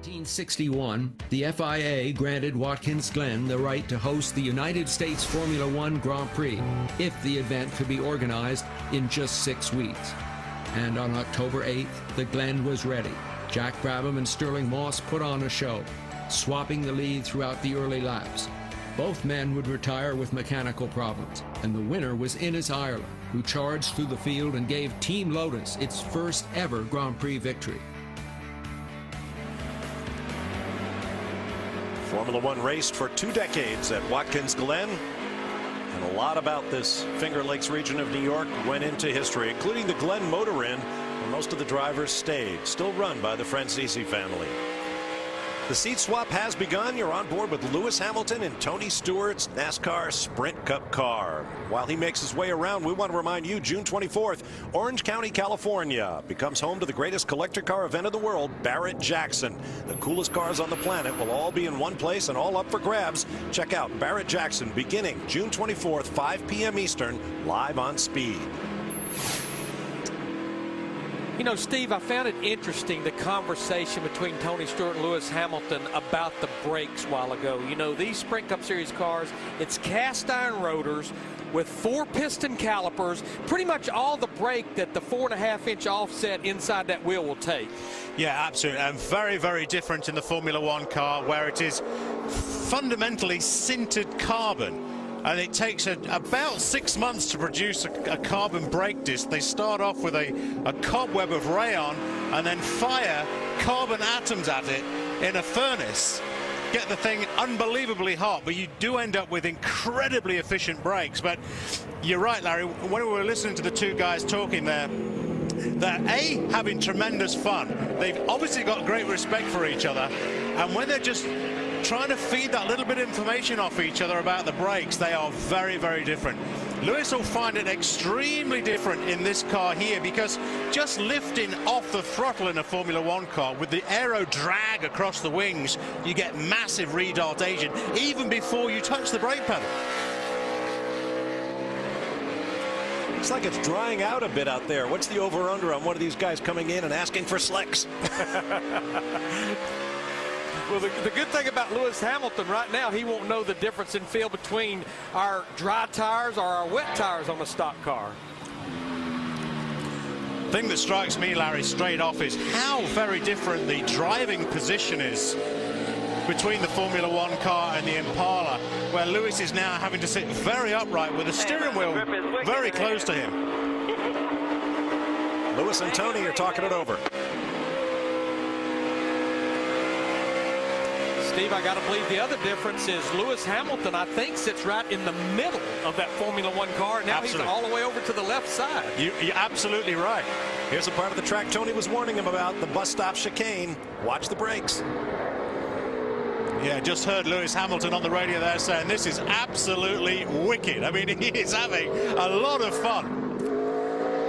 1961, the FIA granted Watkins Glen the right to host the United States Formula One Grand Prix if the event could be organized in just 6 weeks. And on October 8th, the Glen was ready. Jack Brabham and Sterling Moss put on a show, swapping the lead throughout the early laps. Both men would retire with mechanical problems, and the winner was Innes Ireland, who charged through the field and gave Team Lotus its first ever Grand Prix victory. Formula One raced for 2 decades at Watkins Glen, and a lot about this Finger Lakes region of New York went into history, including the Glen Motor Inn, where most of the drivers stayed, still run by the Francisi family. The seat swap has begun. You're on board with Lewis Hamilton in Tony Stewart's NASCAR Sprint Cup car. While he makes his way around, we want to remind you, June 24th, Orange County, California becomes home to the greatest collector car event of the world, Barrett-Jackson. The coolest cars on the planet will all be in one place and all up for grabs. Check out Barrett-Jackson beginning June 24th, 5 p.m. Eastern, live on Speed. You know, Steve, I found it interesting, the conversation between Tony Stewart and Lewis Hamilton about the brakes a while ago. You know, these Sprint Cup Series cars, it's cast iron rotors with 4-piston calipers, pretty much all the brake that the 4.5-inch offset inside that wheel will take. Yeah, absolutely, and very, very different in the Formula One car, where it is fundamentally sintered carbon. And it takes about 6 months to produce a carbon brake disc. They start off with a cobweb of rayon and then fire carbon atoms at it in a furnace. Get the thing unbelievably hot, but you do end up with incredibly efficient brakes. But you're right, Larry, when we were listening to the two guys talking there, they're A, having tremendous fun. They've obviously got great respect for each other. And when they're just trying to feed that little bit of information off each other about the brakes, they are very, very different. Lewis will find it extremely different in this car here, because just lifting off the throttle in a Formula One car with the aero drag across the wings, you get massive retardation even before you touch the brake pedal. Looks like it's drying out a bit out there. What's the over-under on one of these guys coming in and asking for slicks? Well, the good thing about Lewis Hamilton right now, he won't know the difference in feel between our dry tires or our wet tires on a stock car. The thing that strikes me, Larry, straight off is how very different the driving position is between the Formula One car and the Impala, where Lewis is now having to sit very upright with the steering wheel very close to him. Lewis and Tony are talking it over. Steve, I got to believe the other difference is Lewis Hamilton, I think, sits right in the middle of that Formula One car. Now Absolutely. He's all the way over to the left side. You're absolutely right. Here's a part of the track Tony was warning him about, the bus stop chicane. Watch the brakes. Yeah, just heard Lewis Hamilton on the radio there saying this is absolutely wicked. I mean, he is having a lot of fun.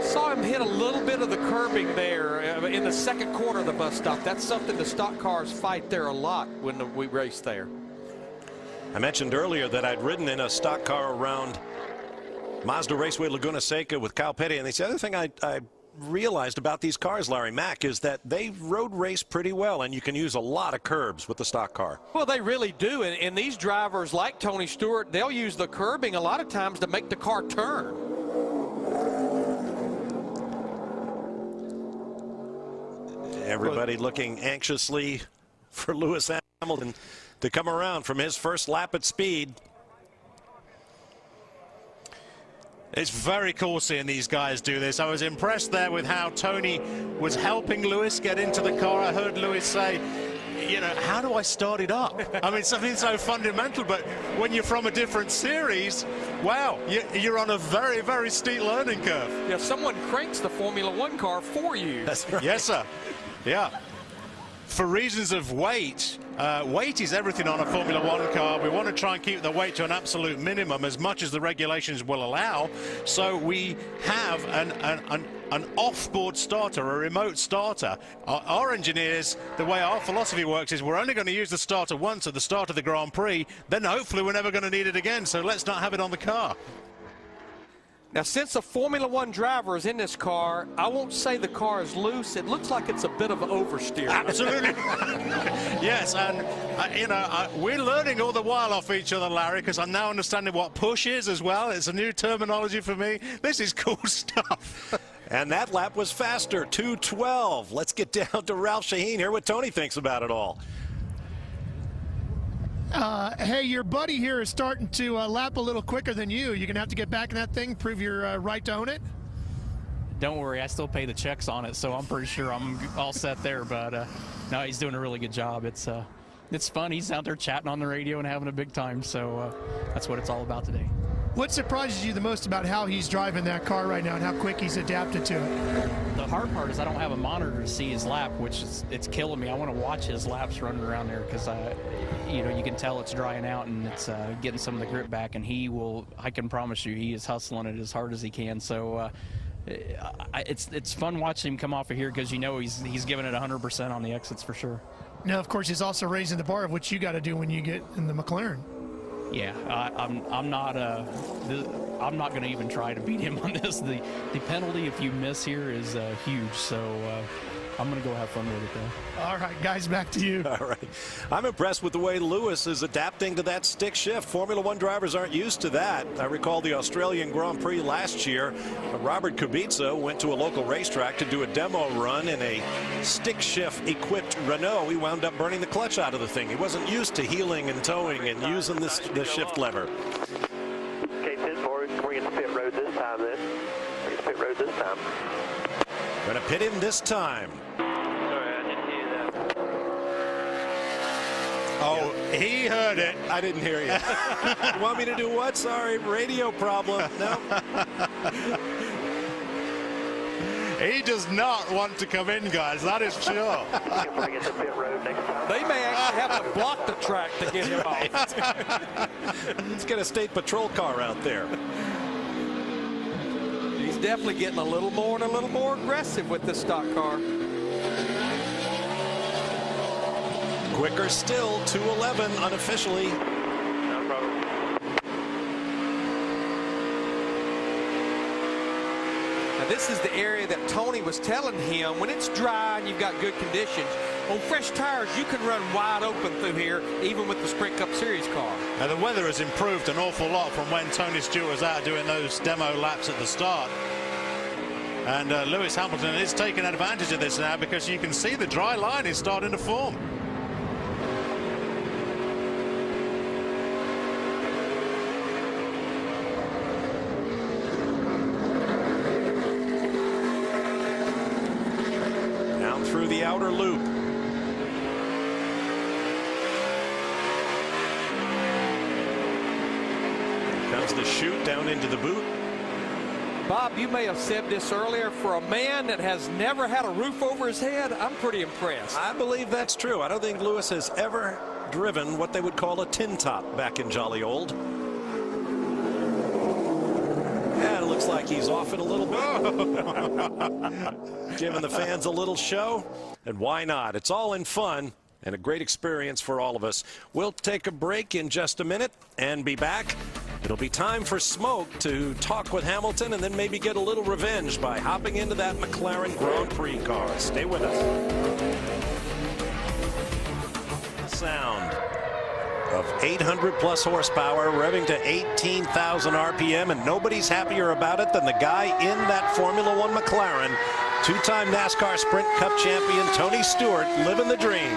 Saw him hit a little bit of the curbing there in the second corner of the bus stop. That's something the stock cars fight there a lot when we race there. I mentioned earlier that I'd ridden in a stock car around Mazda Raceway Laguna Seca with Kyle Petty, and the other thing I realized about these cars, Larry Mack, is that they road race pretty well, and you can use a lot of curbs with the stock car. Well, they really do, and these drivers like Tony Stewart, they'll use the curbing a lot of times to make the car turn. Everybody looking anxiously for Lewis Hamilton to come around from his first lap at Speed. It's very cool seeing these guys do this. I was impressed there with how Tony was helping Lewis get into the car. I heard Lewis say, you know, how do I start it up? I mean, something so fundamental, but when you're from a different series, wow, you're on a very, very steep learning curve. Yeah, someone cranks the Formula One car for you. That's right. Yes, sir. Yeah. For reasons of weight, weight is everything on a Formula One car. We want to try and keep the weight to an absolute minimum as much as the regulations will allow. So we have an off-board starter, a remote starter. Our engineers, the way our philosophy works is we're only going to use the starter once at the start of the Grand Prix. Then hopefully we're never going to need it again. So let's not have it on the car. Now, since a Formula One driver is in this car, I won't say the car is loose. It looks like it's a bit of oversteer. Absolutely. Yes, and, we're learning all the while off each other, Larry, because I'm now understanding what push is as well. It's a new terminology for me. This is cool stuff. And that lap was faster, 2:12. Let's get down to Ralph Shaheen, hear what Tony thinks about it all. Hey, your buddy here is starting to lap a little quicker than you. You're going to have to get back in that thing, prove your right to own it? Don't worry, I still pay the checks on it, so I'm pretty sure I'm all set there. But no, he's doing a really good job. It's fun. He's out there chatting on the radio and having a big time, so that's what it's all about today. What surprises you the most about how he's driving that car right now and how quick he's adapted to it? The hard part is I don't have a monitor to see his lap, which is it's killing me. I want to watch his laps running around there because you can tell it's drying out and it's getting some of the grip back. And I can promise you, he is hustling it as hard as he can. So it's fun watching him come off of here because he's giving it 100% on the exits for sure. Now, of course, he's also raising the bar of what you got to do when you get in the McLaren. Yeah, I'm not going to even try to beat him on this. The penalty if you miss here is huge, so I'm going to go have fun with it, though. All right, guys, back to you. All right. I'm impressed with the way Lewis is adapting to that stick shift. Formula One drivers aren't used to that. I recall the Australian Grand Prix last year. Robert Kubica went to a local racetrack to do a demo run in a stick shift equipped Renault. He wound up burning the clutch out of the thing. He wasn't used to heeling and towing and using the shift lever. Okay, pit forward. We're going to pit road this time then. We're going to pit road this time. Going to pit him this time. Sorry, I didn't hear that. Oh, he heard it. I didn't hear you. You want me to do what? Sorry, radio problem. No. He does not want to come in, guys. That is sure. Bring it to pit road next time. They may actually have to block the track to get him off. Let's get a state patrol car out there. He's definitely getting a little more and a little more aggressive with this stock car. Quicker still, 2:11 unofficially. No problem. Now this is the area that Tony was telling him when it's dry and you've got good conditions. On fresh tires, you can run wide open through here, even with the Sprint Cup Series car. Now, the weather has improved an awful lot from when Tony Stewart was out doing those demo laps at the start. And Lewis Hamilton is taking advantage of this now because you can see the dry line is starting to form. Down through the outer loop. Comes the chute down into the boot. Bob, you may have said this earlier. For a man that has never had a roof over his head, I'm pretty impressed. I believe that's true. I don't think Lewis has ever driven what they would call a tin top back in jolly old. Yeah, it looks like he's off it a little bit. Giving the fans a little show. And why not? It's all in fun and a great experience for all of us. We'll take a break in just a minute and be back. It'll be time for Smoke to talk with Hamilton and then maybe get a little revenge by hopping into that McLaren Grand Prix car. Stay with us. Sound of 800 plus horsepower revving to 18,000 RPM, and nobody's happier about it than the guy in that Formula One McLaren. Two-time NASCAR Sprint Cup champion Tony Stewart living the dream.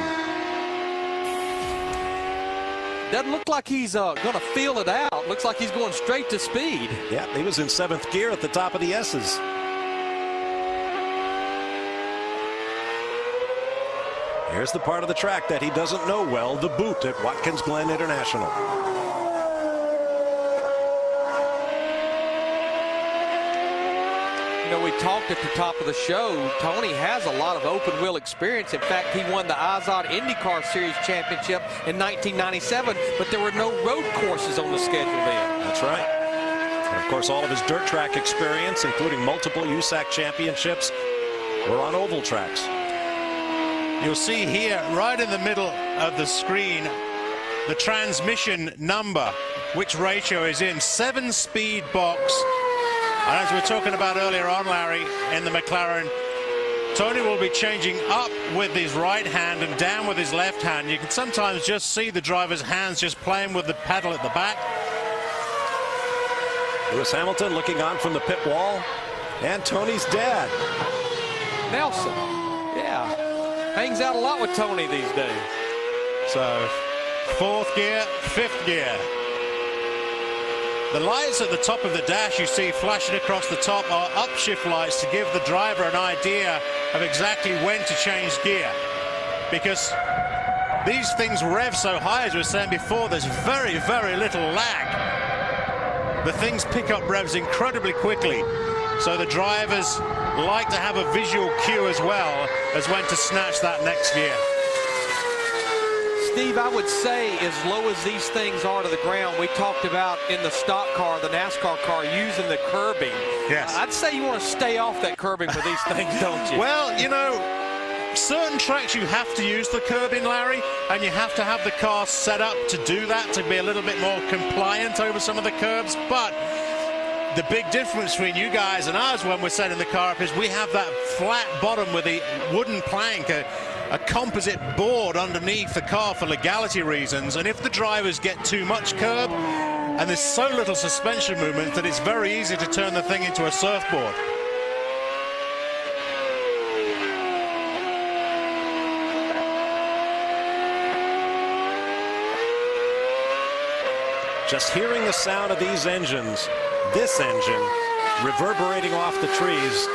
Doesn't look like he's going to feel it out. Looks like he's going straight to speed. Yeah, he was in 7th gear at the top of the S's. Here's the part of the track that he doesn't know well, the boot at Watkins Glen International. You know, we talked at the top of the show. Tony has a lot of open wheel experience. In fact, he won the Izod IndyCar Series Championship in 1997, but there were no road courses on the schedule then. That's right. And of course, all of his dirt track experience, including multiple USAC championships, were on oval tracks. You'll see here, right in the middle of the screen, the transmission number, which ratio is in. 7-speed box, And as we were talking about earlier on, Larry, in the McLaren, Tony will be changing up with his right hand and down with his left hand. You can sometimes just see the driver's hands just playing with the pedal at the back. Lewis Hamilton looking on from the pit wall. And Tony's dad, Nelson. Yeah. Hangs out a lot with Tony these days. So, 4th gear, 5th gear. The lights at the top of the dash you see flashing across the top are upshift lights to give the driver an idea of exactly when to change gear. Because these things rev so high, as we were saying before, there's very, very little lag. The things pick up revs incredibly quickly. So the drivers like to have a visual cue as well as when to snatch that next gear. Steve, I would say as low as these things are to the ground, we talked about in the stock car, the NASCAR car, using the curbing. Yes. I'd say you want to stay off that curbing for these things, don't you? Well, you know, certain tracks you have to use the curbing, Larry, and you have to have the car set up to do that, to be a little bit more compliant over some of the curbs. But the big difference between you guys and us when we're setting the car up is we have that flat bottom with the wooden plank, a composite board underneath the car for legality reasons. And if the drivers get too much curb, and there's so little suspension movement that it's very easy to turn the thing into a surfboard. just hearing the sound of these engines, this engine reverberating off the trees.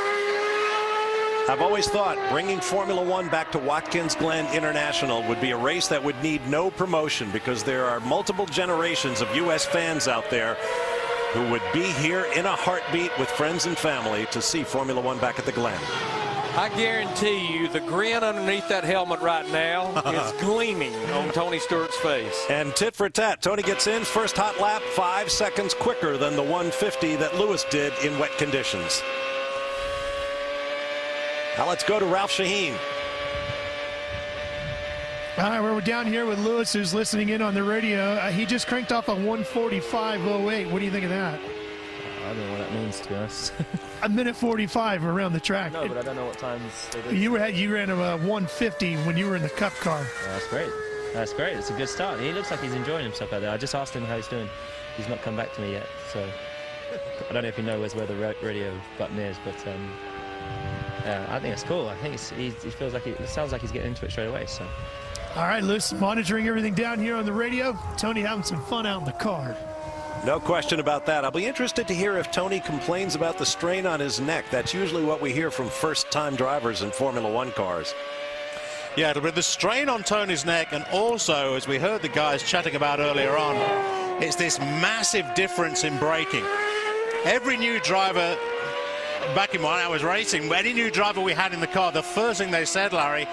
I've always thought bringing Formula One back to Watkins Glen International would be a race that would need no promotion, because there are multiple generations of U.S. fans out there who would be here in a heartbeat with friends and family to see Formula One back at the Glen. I guarantee you the grin underneath that helmet right now is gleaming on Tony Stewart's face. And tit for tat, Tony gets in first hot lap 5 seconds quicker than the 150 that Lewis did in wet conditions. Now let's go to Ralph Shaheen. All right, we're down here with Lewis, who's listening in on the radio. He just cranked off a 1:45.08. What do you think of that? I don't know what that means, to be honest. A minute 45 around the track. No, but I don't know what times they do. You ran a 150 when you were in the Cup car. That's great. That's great. It's a good start. He looks like he's enjoying himself out there. I just asked him how he's doing. He's not come back to me yet, so I don't know if he knows where the radio button is, but I think it's cool. I think he feels like it sounds like he's getting into it straight away. So. All right, Lewis, monitoring everything down here on the radio. Tony having some fun out in the car. No question about that. I'll be interested to hear if Tony complains about the strain on his neck. That's usually what we hear from first-time drivers in Formula One cars. Yeah, it'll be the strain on Tony's neck, and also, as we heard the guys chatting about earlier on, it's this massive difference in braking. Every new driver, back in when I was racing, any new driver we had in the car, the first thing they said, Larry,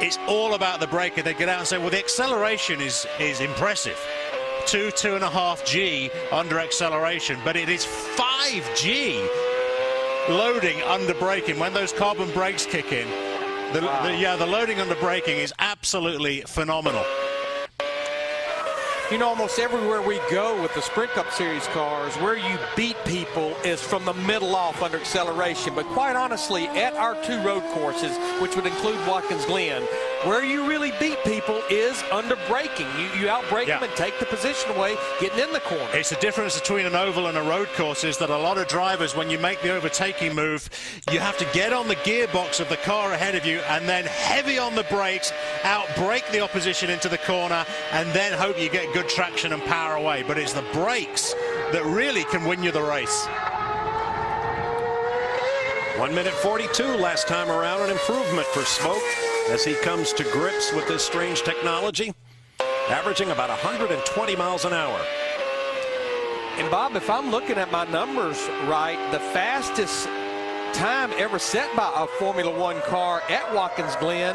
it's all about the braking. They get out and say, well, the acceleration is impressive. 2.5 G under acceleration, but it is 5 G loading under braking when those carbon brakes kick in. The loading under braking is absolutely phenomenal. You know, almost everywhere we go with the Sprint Cup Series cars, where you beat people is from the middle off under acceleration. But quite honestly, at our 2 road courses, which would include Watkins Glen, where you really beat people is under braking. You outbrake them and take the position away, getting in the corner. It's the difference between an oval and a road course is that a lot of drivers, when you make the overtaking move, you have to get on the gearbox of the car ahead of you and then heavy on the brakes, outbrake the opposition into the corner, and then hope you get good traction and power away. But it's the brakes that really can win you the race. 1 minute 42 last time around, an improvement for Smoke as he comes to grips with this strange technology, averaging about 120 miles an hour. And Bob, if I'm looking at my numbers right, the fastest time ever set by a Formula One car at Watkins Glen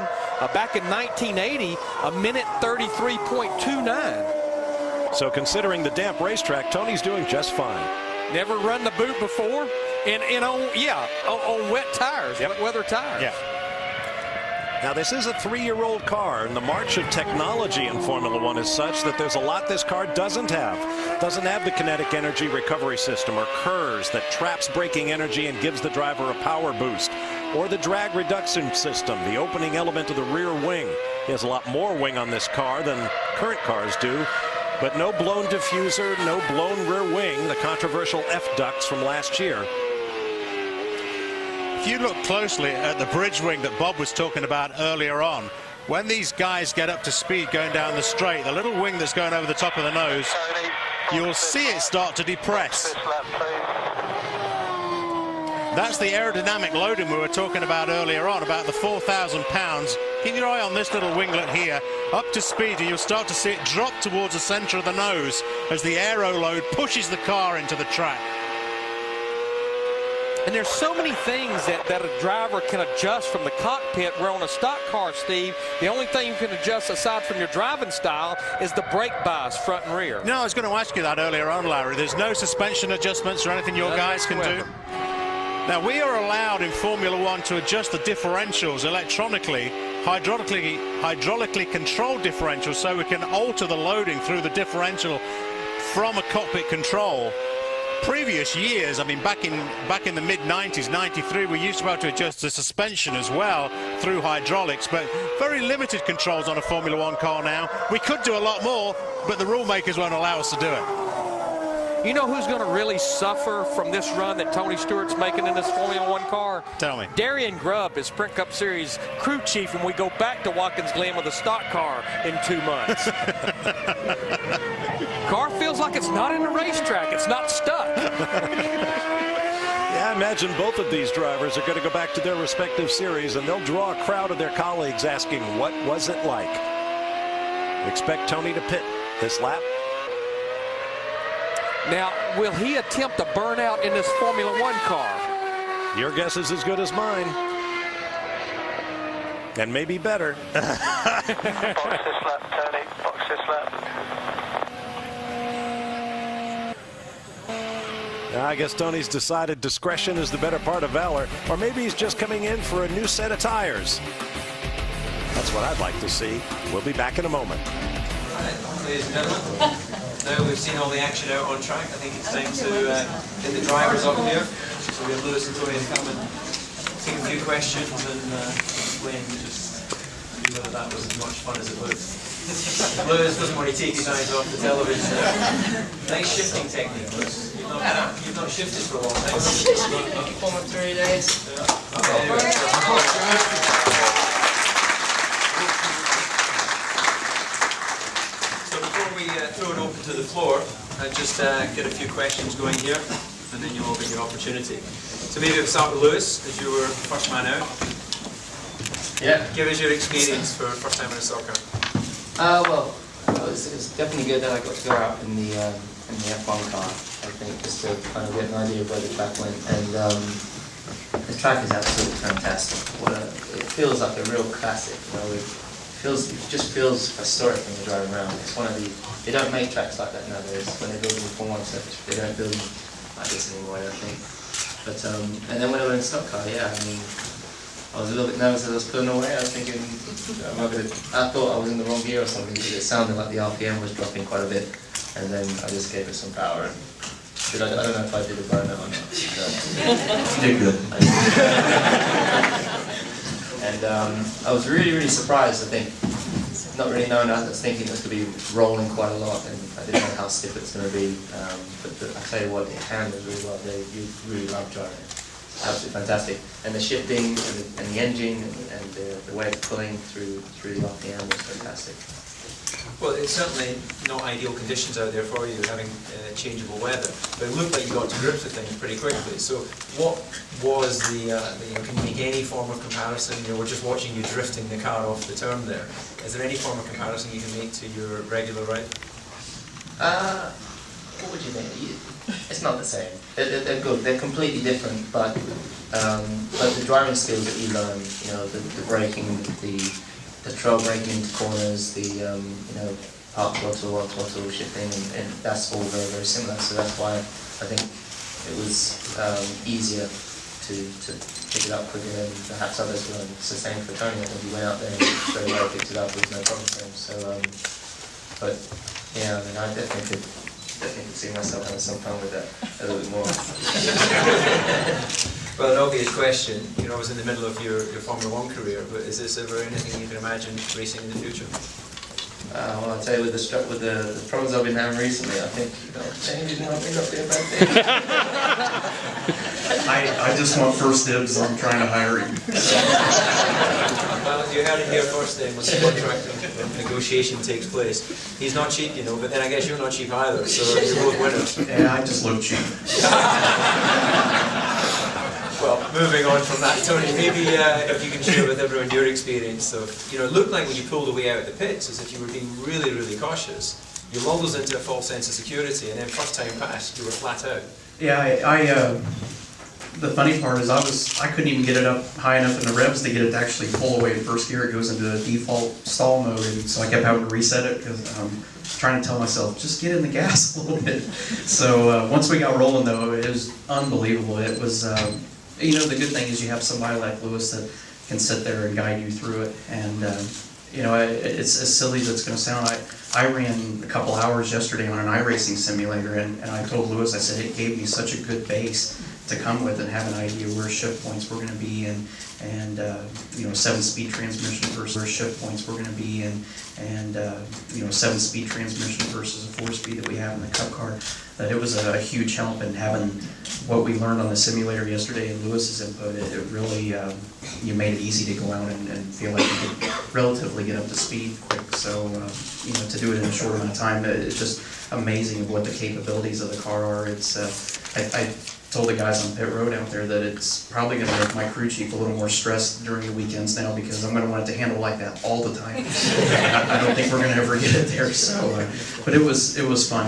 back in 1980, a minute 33.29. So considering the damp racetrack, Tony's doing just fine. Never run the boot before, and on wet tires, wet weather tires. Yeah. Now, this is a 3-year-old car, and the march of technology in Formula One is such that there's a lot this car doesn't have. Doesn't have the kinetic energy recovery system or KERS that traps braking energy and gives the driver a power boost, or the drag reduction system, the opening element of the rear wing. He has a lot more wing on this car than current cars do, but no blown diffuser, no blown rear wing, the controversial F-ducts from last year. If you look closely at the bridge wing that Bob was talking about earlier on, when these guys get up to speed going down the straight, the little wing that's going over the top of the nose, you'll see it start to depress. That's the aerodynamic loading we were talking about earlier on, about the 4,000 pounds. Keep your eye on this little winglet here. Up to speed, and you'll start to see it drop towards the center of the nose as the aero load pushes the car into the track. And there's so many things that a driver can adjust from the cockpit, where on a stock car, Steve, the only thing you can adjust aside from your driving style is the brake bias, front and rear. No, I was going to ask you that earlier on, Larry. There's no suspension adjustments or anything your guys can do? Now, we are allowed in Formula One to adjust the differentials electronically, hydraulically controlled differentials, so we can alter the loading through the differential from a cockpit control. Previous years, I mean, back in the mid-90s, 93, we used to be able to adjust the suspension as well through hydraulics, but very limited controls on a Formula One car now. We could do a lot more, but the rule makers won't allow us to do it. You know who's going to really suffer from this run that Tony Stewart's making in this Formula One car? Tell me. Darian Grubb is Sprint Cup Series crew chief, and we go back to Watkins Glen with a stock car in 2 months. Car feels like it's not in the racetrack. It's not stuck. Yeah, I imagine both of these drivers are going to go back to their respective series, and they'll draw a crowd of their colleagues asking, what was it like? Expect Tony to pit this lap. Now, will he attempt a burnout in this Formula One car? Your guess is as good as mine. And maybe better. Box this lap, Tony. Box this lap. I guess Tony's decided discretion is the better part of valor, or maybe he's just coming in for a new set of tires. That's what I'd like to see. We'll be back in a moment. All right, ladies and gentlemen. Now we've seen all the action out on track, I think it's time to get the drivers up here. So we have Lewis and Tony to come and take a few questions and explain just whether that was as much fun as it looked. Lewis doesn't want to take his eyes off the television. Nice shifting technique, Lewis. You've not shifted for a long time. Almost 3 days. Throw it open to the floor and just get a few questions going here, and then you'll all get your opportunity. So maybe we'll start with Lewis, as you were first man out. Yeah. Give us your experience for first time in a stock car. Well, it was definitely good that I got to go out in the F1 car. I think just to kind of get an idea of where the track went, and the track is absolutely fantastic. It feels like a real classic. You know, it just feels historic when you're driving around. It's one of the, they don't make tracks like that nowadays. When they build them for one set, they don't build them like this anymore, I don't think. But and then when I went in stock car, yeah, I mean, I was a little bit nervous as I was pulling away. I was thinking, I thought I was in the wrong gear or something, because it sounded like the RPM was dropping quite a bit. And then I just gave it some power. And I don't know if I did a burnout or not. You did good. And I was really, really surprised, I think. Not really knowing, I was thinking it was going to be rolling quite a lot, and I didn't know how stiff it's going to be. But I tell you what, it handles really well. You really love driving it. Absolutely fantastic. And the shifting and the engine and the way it's pulling through the RPM was fantastic. Well, it's certainly not ideal conditions out there for you, having changeable weather. But it looked like you got to grips with things pretty quickly. So, what was the? Can you make any form of comparison? We're just watching you drifting the car off the turn there. Is there any form of comparison you can make to your regular ride? What would you think? It's not the same. They're good. They're completely different. But the driving skills that you learn, the braking, the trail braking into corners, the park throttle, off throttle shifting, and that's all very, very similar. So that's why I think it was easier to pick it up quicker than perhaps others will. And it's the same for Tony. I think he went out there and straight away picked it up with no problem for him. So, but yeah, I mean, I definitely could see myself having some fun with that a little bit more. Well, an obvious question. I was in the middle of your Formula 1 career, but is this ever anything you can imagine racing in the future? Well, I'll tell you, with the problems I've been having recently, I think changes might not be a bad thing. I just want first dibs on trying to hire him. Well, you heard it here first then when the contract negotiation takes place. He's not cheap, but then I guess you're not cheap either, so you're both winners. Yeah, I just look cheap. Well, moving on from that, Tony, maybe if you can share with everyone your experience of, it looked like when you pulled away out of the pits as if you were being really, really cautious. You lulled us into a false sense of security, and then first time passed, you were flat out. Yeah, the funny part is I couldn't even get it up high enough in the revs to get it to actually pull away in first gear. It goes into the default stall mode, and so I kept having to reset it because I'm trying to tell myself, just get in the gas a little bit. So once we got rolling, though, it was unbelievable. It was, the good thing is you have somebody like Lewis that can sit there and guide you through it. And, it's as silly as it's going to sound. I ran a couple hours yesterday on an iRacing simulator, and I told Lewis, I said, it gave me such a good base to come with and have an idea where shift points we're going to be in, and 7-speed transmission versus where shift points we're going to be in, and 7-speed transmission versus a 4-speed that we have in the Cup car. That it was a huge help in having what we learned on the simulator yesterday and Lewis's input. It really you made it easy to go out and feel like you could relatively get up to speed quick. So to do it in a short amount of time, it's just amazing what the capabilities of the car are. It's I told the guys on pit road out there that it's probably going to make my crew chief a little more stressed during the weekends now, because I'm going to want it to handle like that all the time. I don't think we're going to ever get it there. So, but it was fun.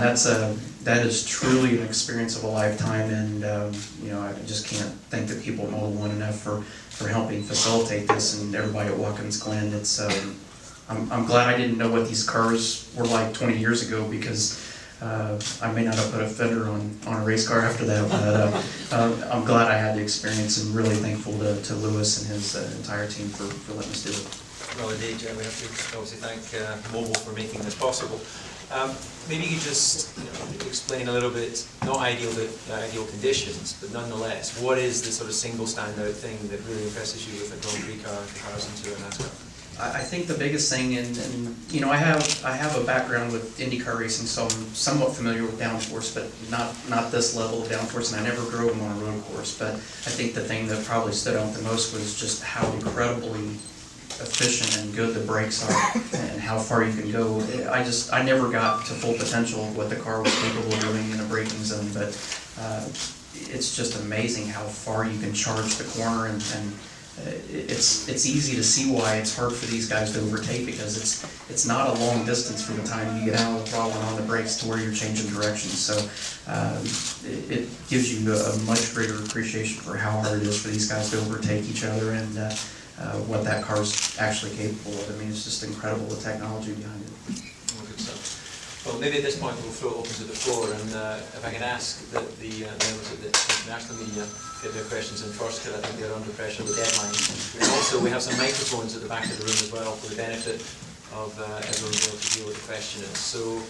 That is truly an experience of a lifetime, and I just can't thank the people at Mobil1 enough for helping facilitate this, and everybody at Watkins Glen. It's I'm glad I didn't know what these cars were like 20 years ago, because I may not have put a fender on a race car after that, but I'm glad I had the experience, and really thankful to Lewis and his entire team for letting us do it. Well, indeed, we have to obviously thank Mobil for making this possible. Maybe you could just explain a little bit, not ideal conditions, but nonetheless, what is the sort of single standout thing that really impresses you with a Grand Prix car in comparison to a NASCAR? I think the biggest thing, and I have a background with IndyCar racing, so I'm somewhat familiar with downforce, but not this level of downforce, and I never drove them on a road course. But I think the thing that probably stood out the most was just how incredibly efficient and good the brakes are, and how far you can go. I never got to full potential of what the car was capable of doing in a braking zone, but it's just amazing how far you can charge the corner, and it's easy to see why it's hard for these guys to overtake, because it's not a long distance from the time you get out of the throttle and on the brakes to where you're changing direction. So it gives you a much greater appreciation for how hard it is for these guys to overtake each other, and what that car's actually capable of. I mean, it's just incredible, the technology behind it. Oh, good stuff. Well, maybe at this point we'll throw it open to the floor, and if I can ask that the members of the international media get their questions in first, because I think they're under pressure with deadlines. And also, we have some microphones at the back of the room as well, for the benefit of everyone being able to deal with the questioners. So,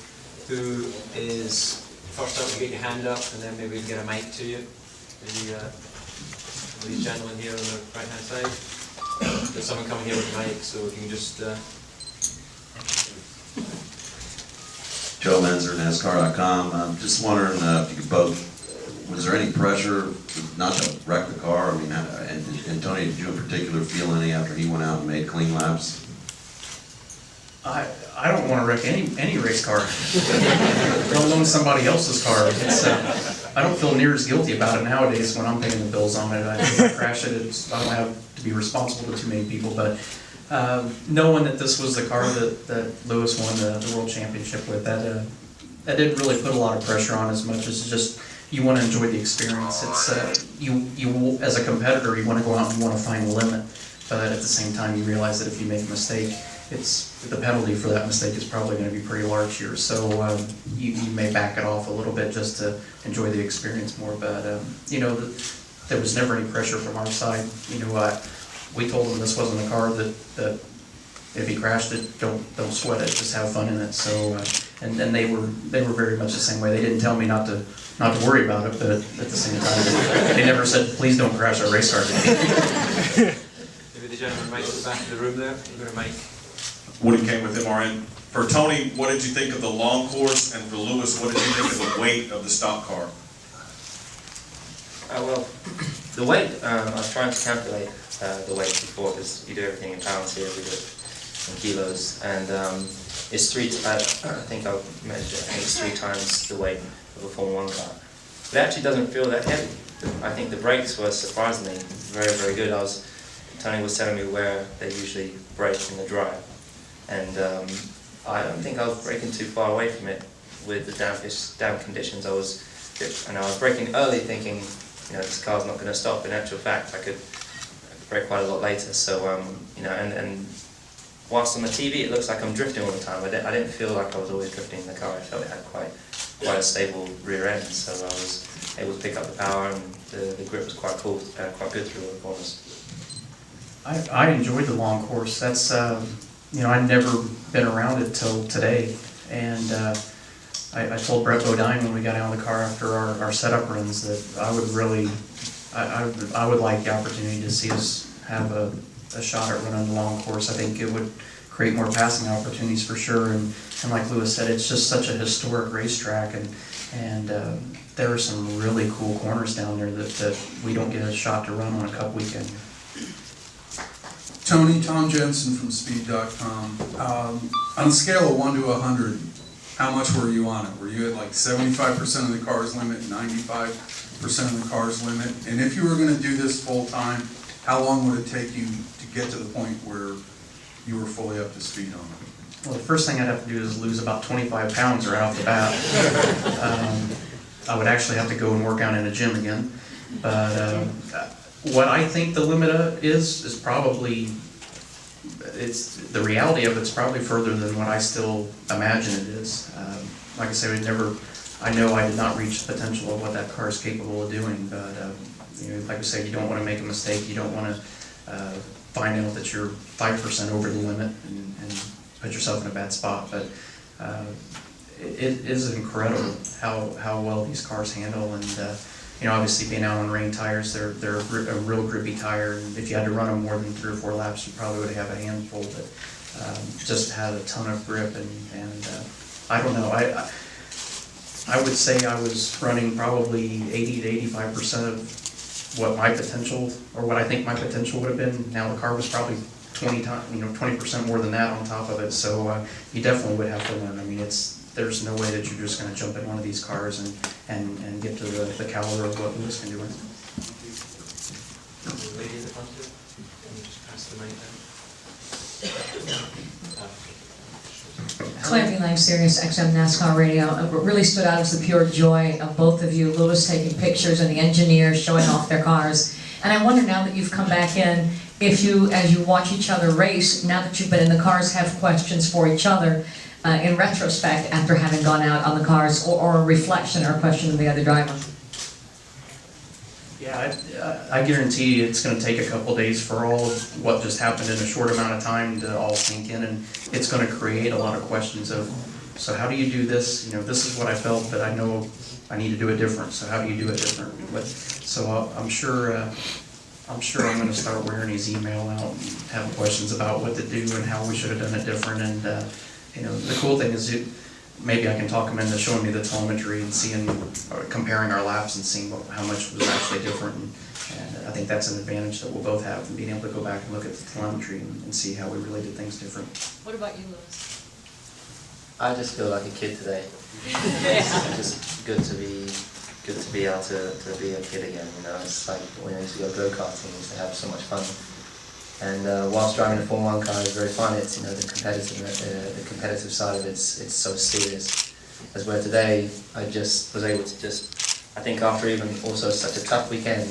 who is first up? You get your hand up, and then maybe we can get a mic to you. These gentlemen here on the right-hand side. There's someone coming here with a mic, so if you can just... Joe Menzer, NASCAR.com. I'm just wondering if you could both, was there any pressure not to wreck the car? I mean, and Tony, did you in particular feel any after he went out and made clean laps? I don't want to wreck any race car, let alone somebody else's car. I don't feel near as guilty about it nowadays when I'm paying the bills on it. If I crash it, I don't have to be responsible to too many people. But knowing that this was the car that Lewis won the World Championship with, that didn't really put a lot of pressure on, as much as just you want to enjoy the experience. It's you as a competitor, you want to go out and you want to find a limit, but at the same time you realize that if you make a mistake, the penalty for that mistake is probably going to be pretty large here. So you may back it off a little bit just to enjoy the experience more. But there was never any pressure from our side. You know, we told him this wasn't a car that if he crashed it, don't sweat it, just have fun in it. So, and they were very much the same way. They didn't tell me not to worry about it, but at the same time, they never said, please don't crash our race car today. Maybe the gentleman right at the back of the room there. You're going to make. Woody King with MRN. For Tony, what did you think of the long course? And for Lewis, what did you think of the weight of the stock car? Well, the weight, I was trying to calculate the weight before, because you do everything in pounds here, we do it in kilos, and it's I think I'll measure it, I think it's 3 times the weight of a Formula 1 car. But it actually doesn't feel that heavy. I think the brakes were surprisingly very, very good. Tony was telling me where they usually brake in the drive, and I don't think I was braking too far away from it with the damp conditions. I was braking early thinking, you know, this car's not going to stop. In actual fact, I could brake quite a lot later. So, you know, and whilst on the TV it looks like I'm drifting all the time, I didn't feel like I was always drifting in the car. I felt it had quite a stable rear end, so I was able to pick up the power, and the grip was quite cool, quite good through all the corners. I enjoyed the long course. That's you know, I'd never been around it till today, and I told Brett Bodine when we got out of the car after our setup runs that I would really, I would like the opportunity to see us have a shot at running the long course. I think it would create more passing opportunities for sure, and like Lewis said, it's just such a historic racetrack, and there are some really cool corners down there that we don't get a shot to run on a Cup weekend. Tony, Tom Jensen from Speed.com. On a scale of 1 to 100, how much were you on it? Were you at like 75% of the car's limit, 95% of the car's limit? And if you were going to do this full time, how long would it take you to get to the point where you were fully up to speed on it? Well, the first thing I'd have to do is lose about 25 pounds right off the bat. I would actually have to go and work out in a gym again. But what I think the limit is probably, the reality of it's probably further than what I still imagine it is. Like I said, I know I did not reach the potential of what that car is capable of doing, but you know, like I said, you don't want to make a mistake. You don't want to find out that you're 5% over the limit and put yourself in a bad spot. But it is incredible how well these cars handle, and you know, obviously being out on rain tires, they're a real grippy tire, and if you had to run them more than 3 or 4 laps, you probably would have a handful, but just had a ton of grip, and I don't know, I would say I was running probably 80 to 85% of what my potential, or what I think my potential would have been. Now the car was probably 20% more than that on top of it, so you definitely would have to learn. I mean, there's no way that you're just going to jump in one of these cars and get to the caliber of what Lewis can do. Clamping Lang, Sirius XM NASCAR Radio. What really stood out is the pure joy of both of you, Lewis taking pictures and the engineers showing off their cars. And I wonder, now that you've come back in, if you, as you watch each other race, now that you've been in the cars, have questions for each other in retrospect after having gone out on the cars, or a reflection or a question of the other driver. Yeah, I guarantee you it's going to take a couple days for all of what just happened in a short amount of time to all sink in, and it's going to create a lot of questions of, so how do you do this? You know, this is what I felt, but I know I need to do it different, so how do you do it different? So I'm sure I'm going to start wearing his email out and have questions about what to do and how we should have done it different. And you know, the cool thing is maybe I can talk him into showing me the telemetry and seeing, or comparing our laps and seeing how much was actually different. And I think that's an advantage that we'll both have, and being able to go back and look at the telemetry and see how we really did things different. What about you, Lewis? I just feel like a kid today. It's just good to be able to be a kid again. You know, it's like when I used to go go-karting, we used to have so much fun. And whilst driving a Formula 1 car is very fun, it's, you know, the competitive side of it's so serious. As where today, I just was able to I think after even also such a tough weekend,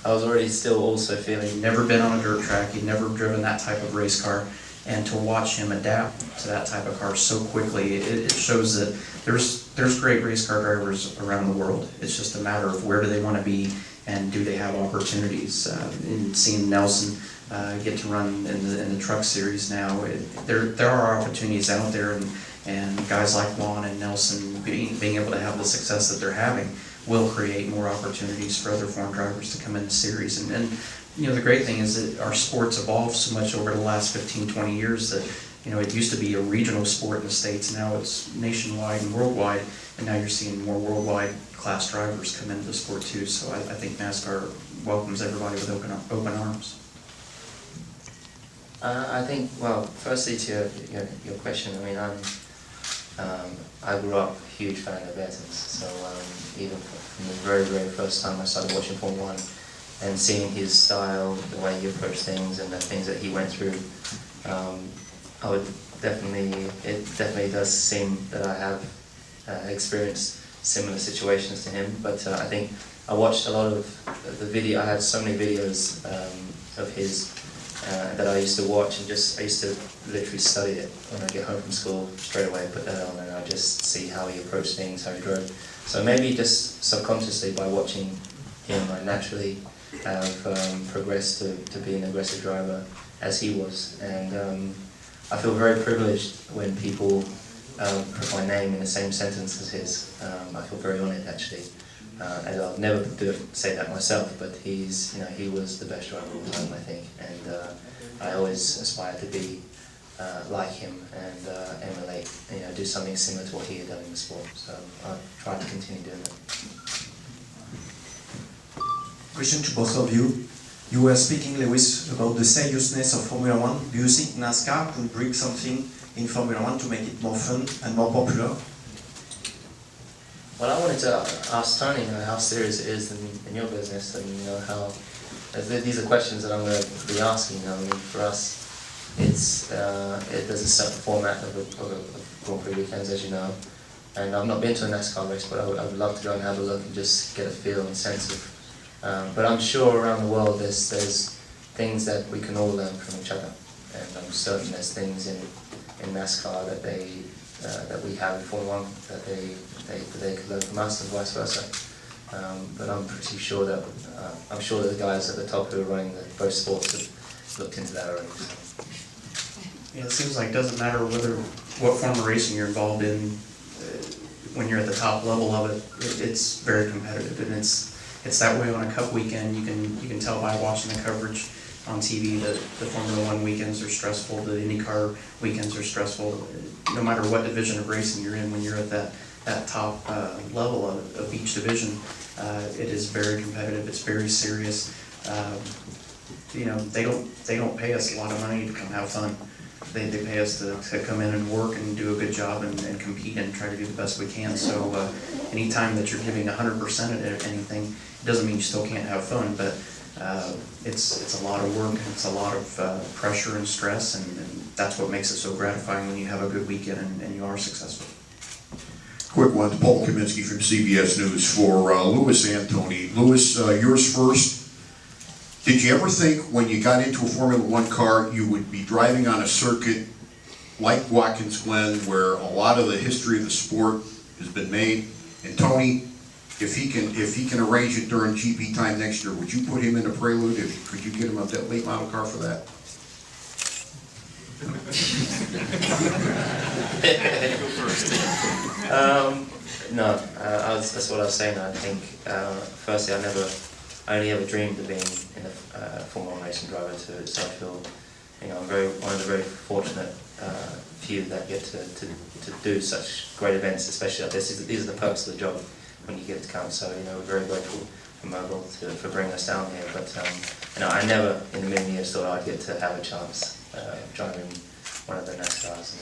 I was already still also feeling. Never been on a dirt track, he'd never driven that type of race car, and to watch him adapt to that type of car so quickly, it shows that there's great race car drivers around the world. It's just a matter of where do they want to be and do they have opportunities? In seeing Nelson get to run in the truck series now, there are opportunities out there, and guys like Juan and Nelson being able to have the success that they're having will create more opportunities for other foreign drivers to come in the series. And you know, the great thing is that our sport's evolved so much over the last 15, 20 years that, you know, it used to be a regional sport in the States, now it's nationwide and worldwide, and now you're seeing more worldwide class drivers come into the sport too. So I think NASCAR welcomes everybody with open arms. I think, well, firstly to your question, I mean, I grew up a huge fan of Ayrton's, so even from the very, very first time I started watching Formula 1 and seeing his style, the way he approached things and the things that he went through, I would it definitely does seem that I have experienced similar situations to him, but I think I watched a lot of the video. I had so many videos of his that I used to watch, and I used to literally study it when I get home from school. Straight away put that on, and I just see how he approached things, how he drove. So maybe just subconsciously by watching him, I naturally have progressed to be an aggressive driver as he was, and I feel very privileged when people put my name in the same sentence as his. I feel very honoured actually, and I'll never say that myself, but he was the best driver of all time, I think, and I always aspire to be like him and emulate, do something similar to what he had done in the sport. So I'll try to continue doing that. Question to both of you. You were speaking, Lewis, about the seriousness of Formula 1. Do you think NASCAR could bring something in Formula 1 to make it more fun and more popular? Well, I wanted to ask Tony how serious it is in your business, and how these are questions that I'm going to be asking. I mean, for us, there's a certain format of Grand Prix weekends, as you know, and I've not been to a NASCAR race, but I would love to go and have a look and just get a feel and sense of. But I'm sure around the world there's things that we can all learn from each other, and I'm certain there's things in NASCAR that we have in Formula 1 that they could learn from us, and vice versa. But I'm pretty sure that the guys at the top who are running both sports have looked into that already. So. Yeah, it seems like it doesn't matter what form of racing you're involved in. When you're at the top level of it, it's very competitive, and it's that way on a Cup weekend. You can tell by watching the coverage on TV that the Formula 1 weekends are stressful, the IndyCar weekends are stressful. No matter what division of racing you're in, when you're at that top level of each division, it is very competitive. It's very serious. They don't pay us a lot of money to come have fun. They pay us to come in and work and do a good job and compete and try to do the best we can. So anytime that you're giving 100% at anything, it doesn't mean you still can't have fun, but it's a lot of work, and it's a lot of pressure and stress, and that's what makes it so gratifying when you have a good weekend and you are successful. Quick one to Paul Kaminsky from CBS News for Lewis and Tony. Lewis, yours first. Did you ever think when you got into a Formula 1 car you would be driving on a circuit like Watkins Glen, where a lot of the history of the sport has been made? And Tony, if he can arrange it during GP time next year, would you put him in a Prelude? Could you get him a late model car for that? Go first. No, that's what I was saying. I think firstly, I only ever dreamed of being in a Formula 1 racing driver. So I feel, I'm one of the very fortunate few that get to do such great events, especially like this. These are the perks of the job when you get to come. So we're very grateful for Mobil for bringing us down here. But I never in a million years thought I'd get to have a chance driving one of the NASCARs.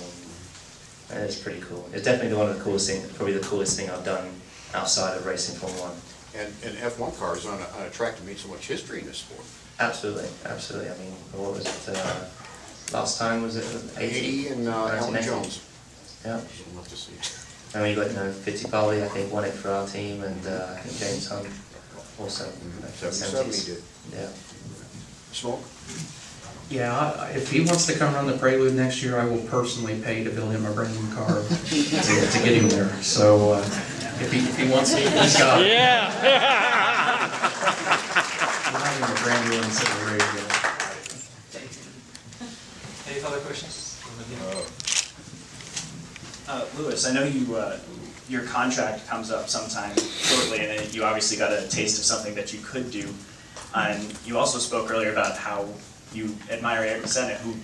And it's pretty cool. It's definitely one of the coolest things, probably the coolest thing I've done outside of racing Formula 1. And F1 cars on a track that made so much history in this sport. Absolutely, absolutely. I mean, what was it? Last time was it 80 and Alan Jones. Yeah. I'd love to see it. I mean, you got Fittipaldi, I think, won it for our team, and I think James Hunt also. 70 did. Yeah. Smoke? Yeah, if he wants to come run the Prelude next year, I will personally pay to build him a brand new car to get him there. So if he wants to, he's got it. Yeah. having a brand new one instead of ready to go. Any further questions? Lewis, I know your contract comes up sometime shortly, and you obviously got a taste of something that you could do. And you also spoke earlier about how you admire Ayrton Senna, who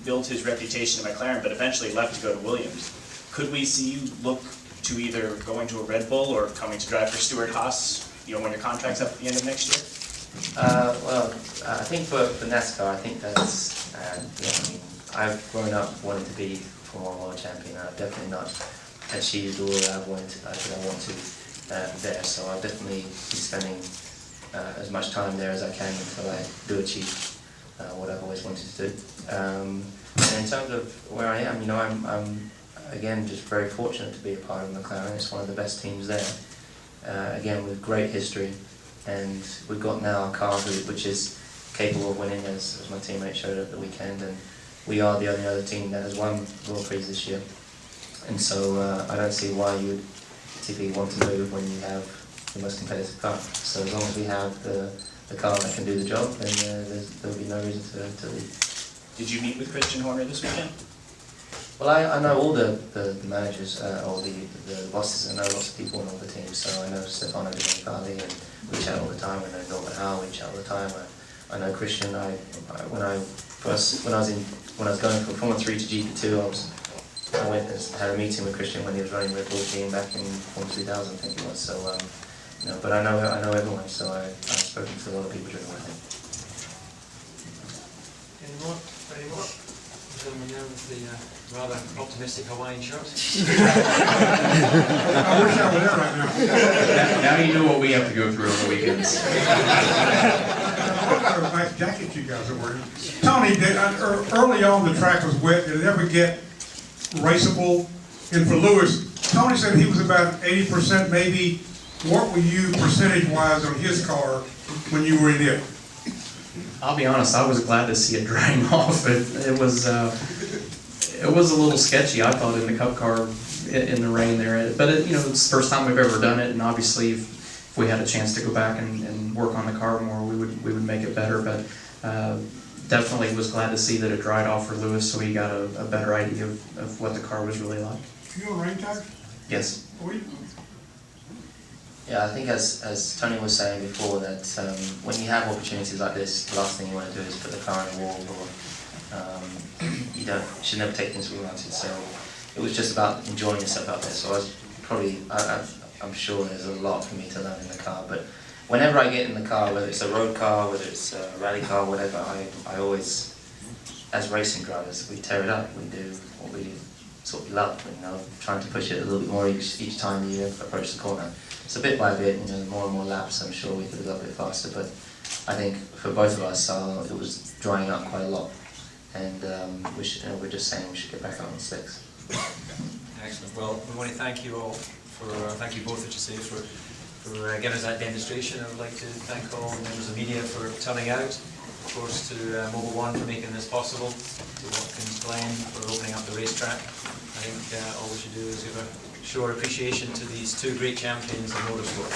built his reputation at McLaren, but eventually left to go to Williams. Could we see you look to either going to a Red Bull or coming to drive for Stewart Haas, when your contract's up at the end of next year? Well, I think for NASCAR, I think that's, I've grown up wanting to be Formula 1 world champion, and I've definitely not achieved all that I want to there, so I'll definitely be spending as much time there as I can until I do achieve what I've always wanted to do. And in terms of where I am, I'm again just very fortunate to be a part of McLaren. It's one of the best teams there, again with great history, and we've got now a car which is capable of winning, as my teammate showed at the weekend, and we are the only other team that has won Grand Prix this year. And so I don't see why you would particularly want to move when you have the most competitive car. So as long as we have the car that can do the job, then there will be no reason to leave. Did you meet with Christian Horner this weekend? Well, I know all the managers, or the bosses. I know lots of people in all the teams. So I know Stefano Domenicali, and we chat all the time. I know Norman Howe, we chat all the time. I know Christian. When I was going from Formula 3 to GP2, I went and had a meeting with Christian when he was running Red Bull team back in 2000, I think it was. So, but I know everyone, so I've spoken to a lot of people during the weekend. Any more? Any more? Gentleman there with the rather optimistic Hawaiian shirt. I wish I were there right now. Now you know what we have to go through on the weekends. What kind of nice jacket you guys are wearing. Tony, early on the track was wet. Did it ever get raceable? And for Lewis, Tony said he was about 80% maybe. What were you percentage-wise on his car when you were in it? I'll be honest, I was glad to see it drying off. It was a little sketchy, I thought, in the Cup car in the rain there. But it's the first time we've ever done it, and obviously if we had a chance to go back and work on the car more, we would make it better. But definitely was glad to see that it dried off for Lewis, so he got a better idea of what the car was really like. You on rain tires? Yes. Yeah, I think as Tony was saying before, that when you have opportunities like this, the last thing you want to do is put the car in a wall, or you should never take things for granted. So it was just about enjoying yourself out there. So I was I'm sure there's a lot for me to learn in the car, but whenever I get in the car, whether it's a road car, whether it's a rally car, whatever, I always, as racing drivers, we tear it up. We do what we love, trying to push it a little bit more each time you approach the corner. So bit by bit, more and more laps, I'm sure we could go a bit faster, but I think for both of us, it was drying up quite a lot, and we're just saying we should get back on the slicks. Excellent. Well, we want to thank you all thank you both, I should say, for giving us that demonstration. I would like to thank all members of the media for turning out, of course to Mobil1 for making this possible, to Watkins Glen for opening up the racetrack. I think all we should do is show our appreciation to these two great champions of motorsport.